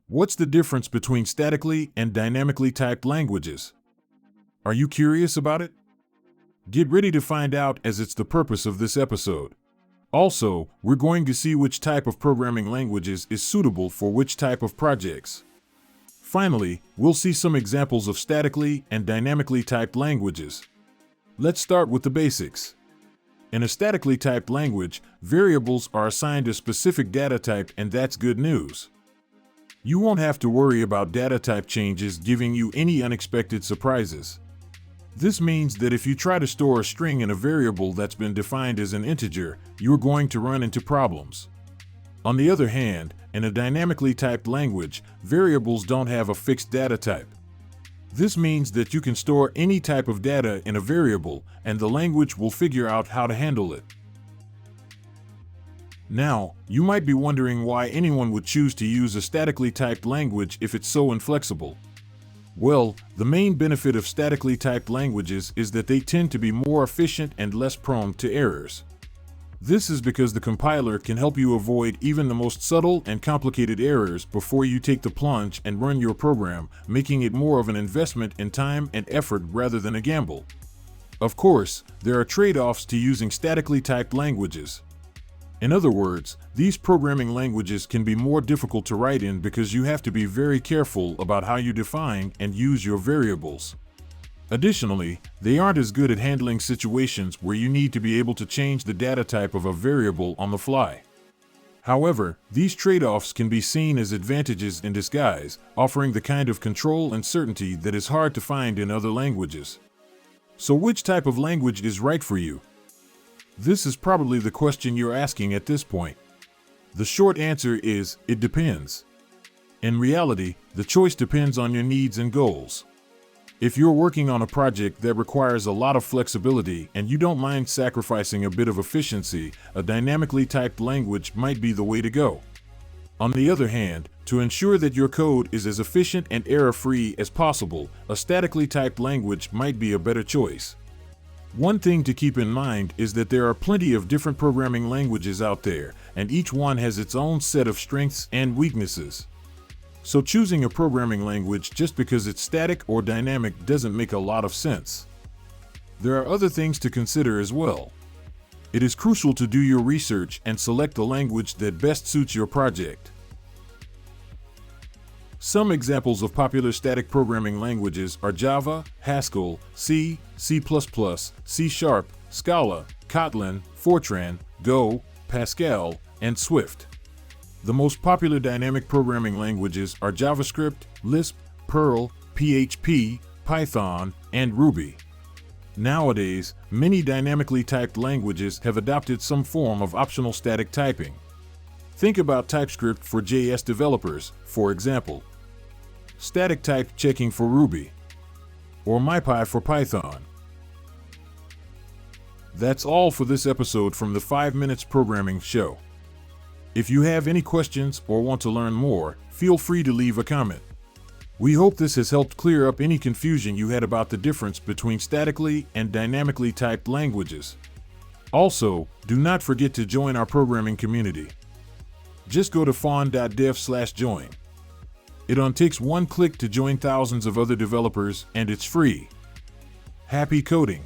What's the difference between statically and dynamically typed languages? Are you curious about it? Get ready to find out, as it's the purpose of this episode. Also, we're going to see which type of programming languages is suitable for which type of projects. Finally, we'll see some examples of statically and dynamically typed languages. Let's start with the basics. In a statically typed language, variables are assigned a specific data type, and that's good news. You won't have to worry about data type changes giving you any unexpected surprises. This means that if you try to store a string in a variable that's been defined as an integer, you're going to run into problems. On the other hand, in a dynamically typed language, variables don't have a fixed data type. This means that you can store any type of data in a variable, and the language will figure out how to handle it. Now, you might be wondering why anyone would choose to use a statically typed language if it's so inflexible. Well, the main benefit of statically typed languages is that they tend to be more efficient and less prone to errors. This is because the compiler can help you avoid even the most subtle and complicated errors before you take the plunge and run your program, making it more of an investment in time and effort rather than a gamble. Of course, there are trade-offs to using statically typed languages. In other words, these programming languages can be more difficult to write in because you have to be very careful about how you define and use your variables. Additionally, they aren't as good at handling situations where you need to be able to change the data type of a variable on the fly. However, these trade-offs can be seen as advantages in disguise, offering the kind of control and certainty that is hard to find in other languages. So which type of language is right for you? This is probably the question you're asking at this point. The short answer is, it depends. In reality, the choice depends on your needs and goals. If you're working on a project that requires a lot of flexibility and you don't mind sacrificing a bit of efficiency, a dynamically typed language might be the way to go. On the other hand, to ensure that your code is as efficient and error-free as possible, a statically typed language might be a better choice. One thing to keep in mind is that there are plenty of different programming languages out there, and each one has its own set of strengths and weaknesses. So choosing a programming language just because it's static or dynamic doesn't make a lot of sense. There are other things to consider as well. It is crucial to do your research and select the language that best suits your project. Some examples of popular static programming languages are Java, Haskell, C, C++, C#, Scala, Kotlin, Fortran, Go, Pascal, and Swift. The most popular dynamic programming languages are JavaScript, Lisp, Perl, PHP, Python, and Ruby. Nowadays, many dynamically typed languages have adopted some form of optional static typing. Think about TypeScript for JS developers, for example. Static type checking for Ruby. Or MyPy for Python. That's all for this episode from the 5 Minutes Programming Show. If you have any questions or want to learn more, feel free to leave a comment. We hope this has helped clear up any confusion you had about the difference between statically and dynamically typed languages. Also, do not forget to join our programming community. Just go to faun.dev/join. It only takes one click to join thousands of other developers, and it's free. Happy coding!